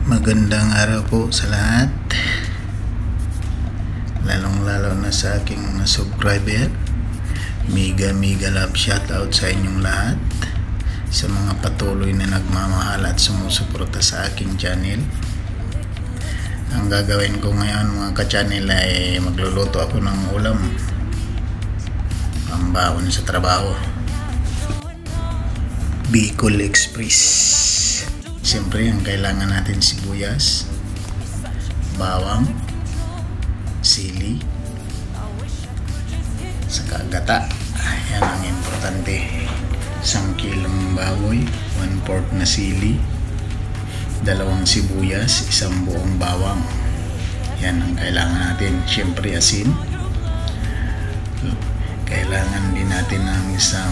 Magandang araw po sa lahat, lalong lalo na sa aking mga subscriber. Mega love shoutout sa inyong lahat, sa mga patuloy na nagmamahal at sumusuporta sa aking channel. Ang gagawin ko ngayon mga ka-channel ay magluluto ako ng ulam pambaon sa trabaho. Bicol Express. Siyempre ang kailangan natin sibuyas, bawang, sili, saka gata. Yan ang importante. 1 kilong baboy, 1/4 na sili, 2 sibuyas, 1 buong bawang. Yan ang kailangan natin. Siyempre asin. Kailangan din natin ng 1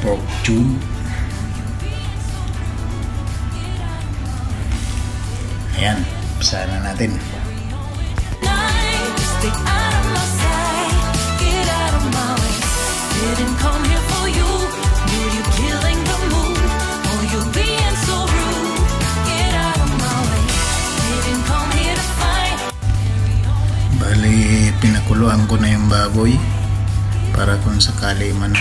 pork cube. Ayan, usahan na natin. Bali, pinakuluan ko na yung baboy para kung sakali man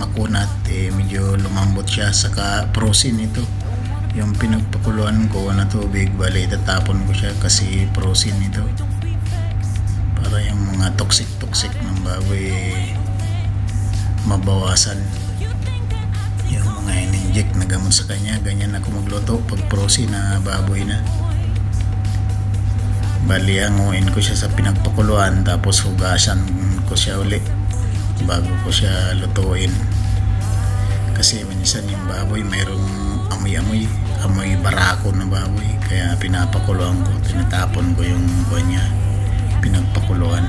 makunat, medyo lumambot siya. Saka frozen ito. Yung pinagpakuluan ko na tubig, bali itatapon ko siya kasi frozen ito, para yung mga toxic ng baboy mabawasan. Yung mga in-inject na gamot sa kanya, ganyan ako magluto pag frozen na baboy na. Bali hanguin ko siya sa pinagpakuluan, tapos hugasan ko siya ulit bago ko siya lutuin, kasi minsan yung baboy mayroong amoy barako na baboy, kaya pinapakuluan ko, tinatapon ko yung kanya pinagpakuluan.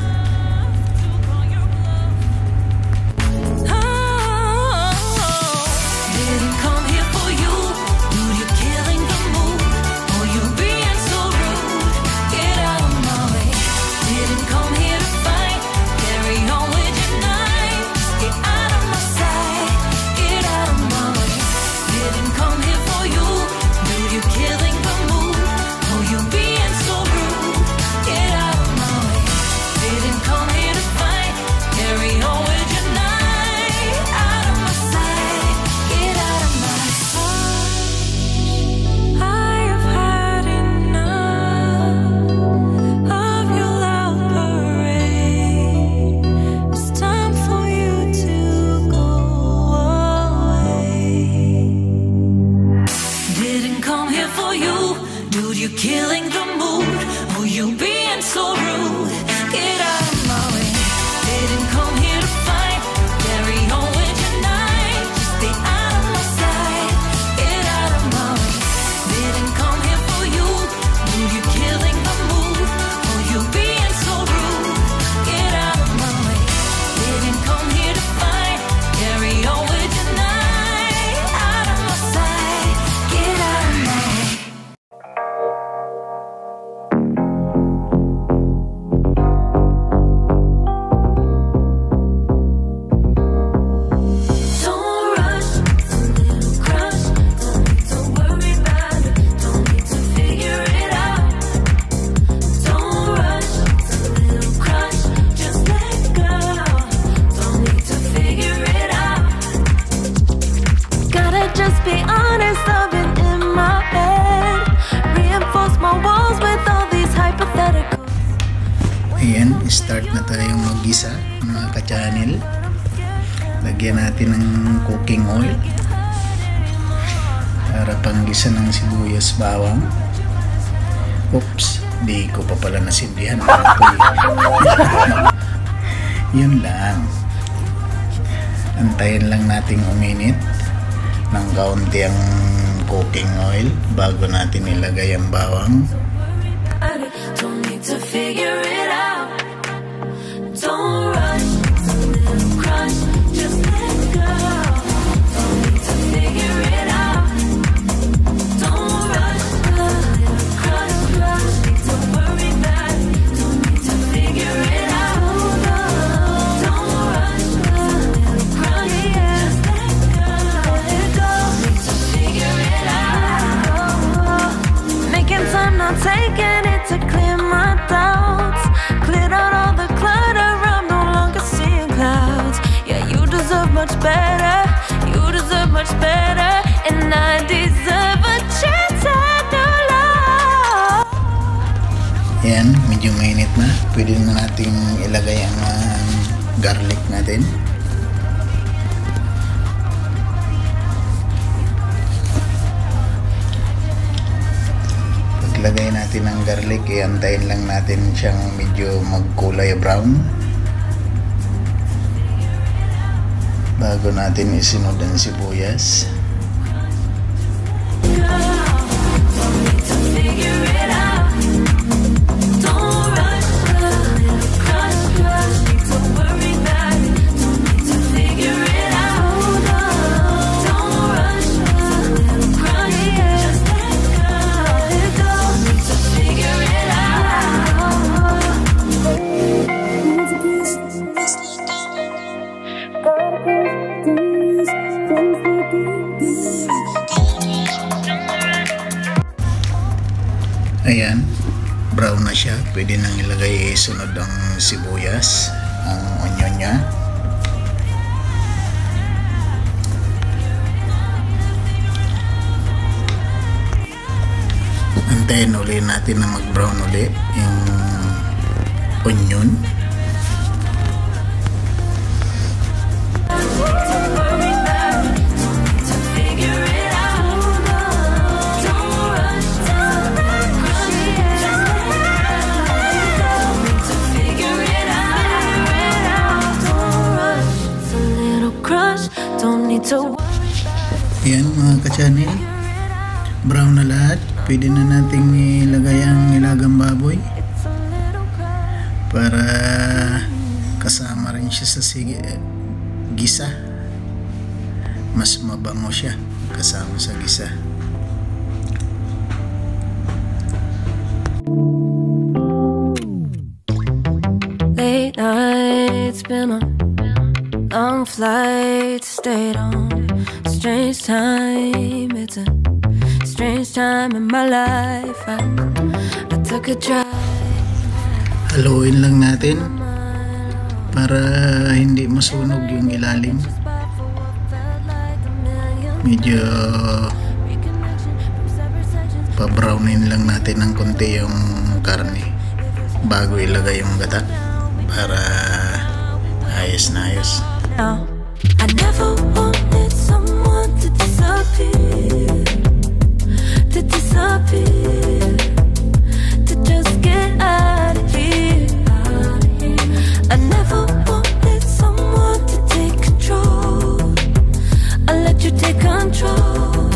Killing the mood, oh you being so rude, get out of my way. Didn't come here to fight, carry on with your night, just stay out of my sight, get out of my way. Didn't come here for you, dude, you killing the mood, oh you being so rude, get out of my way. Didn't come here to fight, carry on with your night, out of my sight, get out of my way. Be honest, I've been in my head, reinforce my walls with all these hypotheticals. Ayan, start na tayong mag-gisa mga ka-channel. Lagyan natin ng cooking oil para panggisa ng sibuyas, bawang. Oops, di ko pa pala nasindihan. Yun lang, antayin lang nating uminit ng kaunti ang cooking oil bago natin ilagay ang bawang. Don't need to figure it out. Don't rush, it's a little crush, just let go. Don't need to figure it out. Don't rush, a little crush, don't worry about it. Don't need to figure it out. Don't rush, a little crush, just let go. Don't need to figure it out. I'm taking it to clear my doubts. Cleared out all the clutter, I'm no longer seeing clouds. Yeah, you deserve much better. You deserve much better. And I deserve a chance at new love. Yan, medyo mainit na. Pwede na nating ilagay ang garlic natin. Paglagay natin ng garlic, iantayin lang natin siyang medyo magkulay brown bago natin isunod ang sibuyas. Ayan, brown na siya. Pwede nang ilagay sunod ang sibuyas, ang onion niya. Antayin uli natin na mag-brown uli yung onion. Ayan mga ka-channel, brown na lahat. Pwede na nating ilagay ang nilagang baboy para kasama rin siya sa gisa. Mas mabango siya kasama sa gisa. Late nights, been on long flights, stayed on. Strange time, it's a strange time in my life. I took a drive. Haluin lang natin para hindi masunog yung ilalim. Medyo pa-brownin lang natin ng konti yung karne bago ilagay yung gata para ayos na ayos. I never wanted someone to disappear, to just get out of here. I never wanted someone to take control. I let you take control.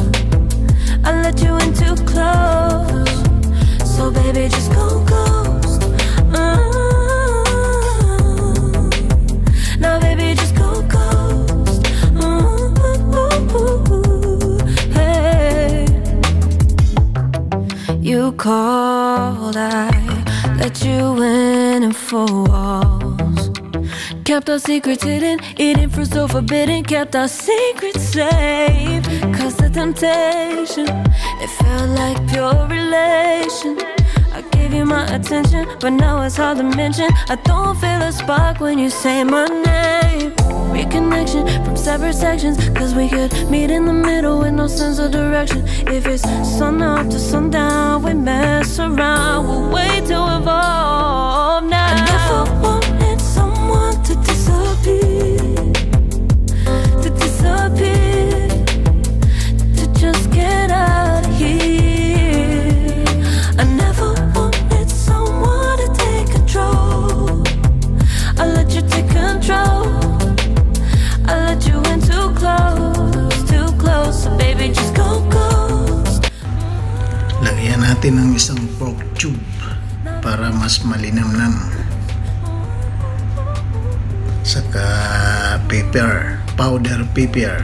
I let you in too close. So baby, just go ghost. Now baby, just go ghost. Hey. You called, I let you in and 4 walls. Kept our secrets hidden, eating fruit so forbidden. Kept our secrets safe, cause the temptation, it felt like pure relation. I gave you my attention, but now it's hard to mention. I don't feel a spark when you say my name. Reconnection from separate sections, cause we could meet in the middle with no sense of direction. If it's sun up to sundown, we mess around, we'll wait to evolve now. I never wanted someone to disappear, to just get out of here. I never wanted someone to take control. I let you take control. I let you in too close, so baby just go ghost. Lagyan natin ng isang pork tube para mas malinamnam. Saka pepper, powder pepper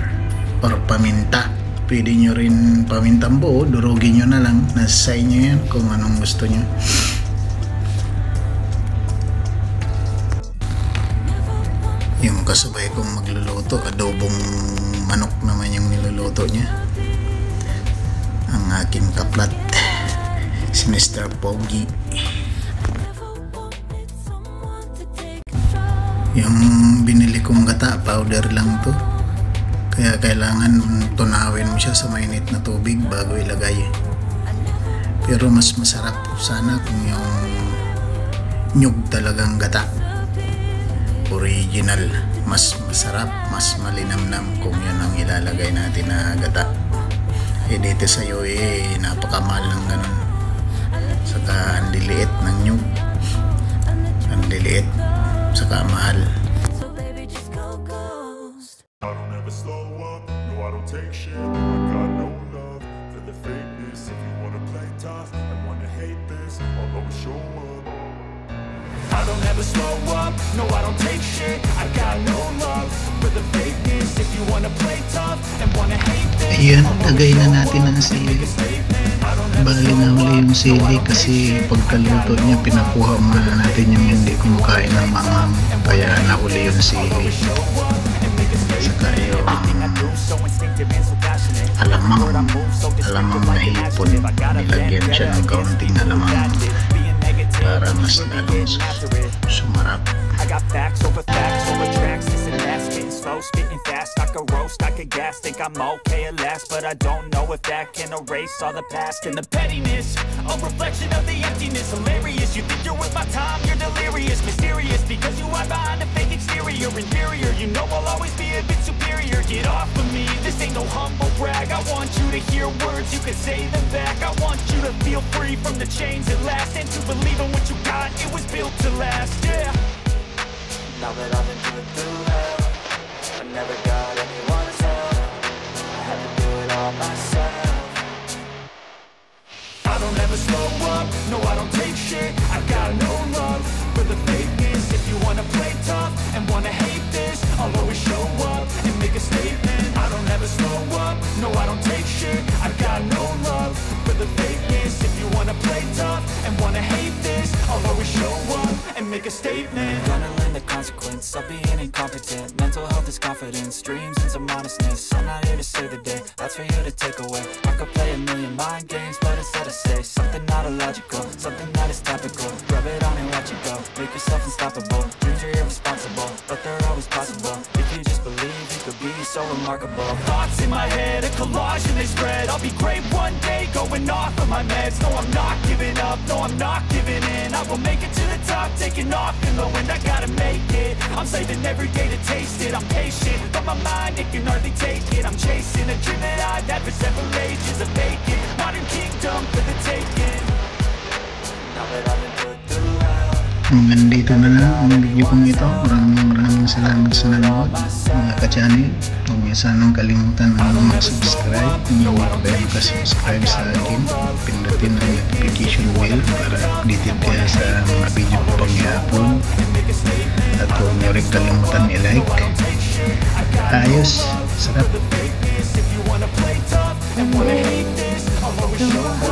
or paminta. Pwede nyo rin pamintang buo, durugin nyo na lang. Nasa sa inyo yan kung anong gusto nyo. Yung kasabay kong magluluto, adobong manok naman yung niluluto niya. Ang aking kaplat. si Mr. Pogi. Yung binili kong gata, powder lang to. Kaya kailangan tunawin mo siya sa mainit na tubig bago ilagay. Pero mas masarap sana kung yung nyug talagang gata. Original. Mas masarap, mas malinamnam kung yun ang ilalagay natin na gata. Dito sa'yo napakamahal ng ganun. Saka ang liliit ng nyug. Ang liliit. Saka mahal. So baby, just go ghost. I don't ever slow up, no I don't take shit. I got no love for the fakeness. If you wanna play tough and wanna hate this, I'll always show up. I don't ever slow up, no I don't take shit. I got no love for the fakeness. If you wanna play tough and wanna hate this, Ayan, tagay na natin ang sili. Bali na uli yung sili kasi pagkaluto niya pinakuha muna natin yung hindi kumakain ng manghang. Kaya nahuli yung sili. Saka yung alamang na hipon. Nilagyan siya ng kaunting alamang para mas lalong sumarap. I got facts over tracks, this and that, spitting slow, spitting fast, I could roast, I could gas, think I'm okay at last, but I don't know if that can erase all the past and the pettiness, a reflection of the emptiness, hilarious, you think you're worth my time, you're delirious, mysterious, because you hide behind a fake exterior, inferior, you know I'll always be a bit superior, get off of me, this ain't no humble brag, I want you to hear words, you can say them back, I want you to feel free from the chains that last, and to believe in what you got, it was built to last, yeah. Now that I've been put through hell, I never got anyone's help, I had to do it all myself. I don't ever slow up, no I don't take shit, I got no love for the fakeness. If you wanna play tough and wanna hate this, I'll always show up and make a statement. I don't ever slow up, no I don't take shit, I got no love for the fakeness. If you wanna play tough and wanna hate this, I'll always show up and make a statement. Gonna learn the consequence of being incompetent. Mental health is confidence, dreams and some honestness. I'm not here to save the day, that's for you to take away. I could play a million mind games, but instead I say something not illogical, something that is topical. Rub it on and watch it go, make yourself unstoppable. Dreams are irresponsible, but they're always possible. If you just believe, you could be so remarkable. Thoughts in my head, a collage and they spread. I'll be great one day, going off of my meds. No, I'm not giving up, no, I'm not giving in. I will make it to the top, taking off in the wind. I gotta make it, I'm saving every day to taste it. I'm patient, but my mind, it can hardly take it. I'm chasing a dream that I've had for several ages. A vacant, modern kingdom for the taking. Now that I've been put through hell, Hanggang dito na lang ang video kong ito. Maraming salamat sa nanood mga ka-channel. Huwag niyo sanang kalimutan na mag-subscribe. Kung hindi pa kayo nakasubscribe sa akin, pindutin ang notification bell para updated kaya sa mga video ko pang i-upload. At huwag niyo rin kalimutan i-like. Ayos, sarap. if you wanna play tough and wanna hate this, I'll always show up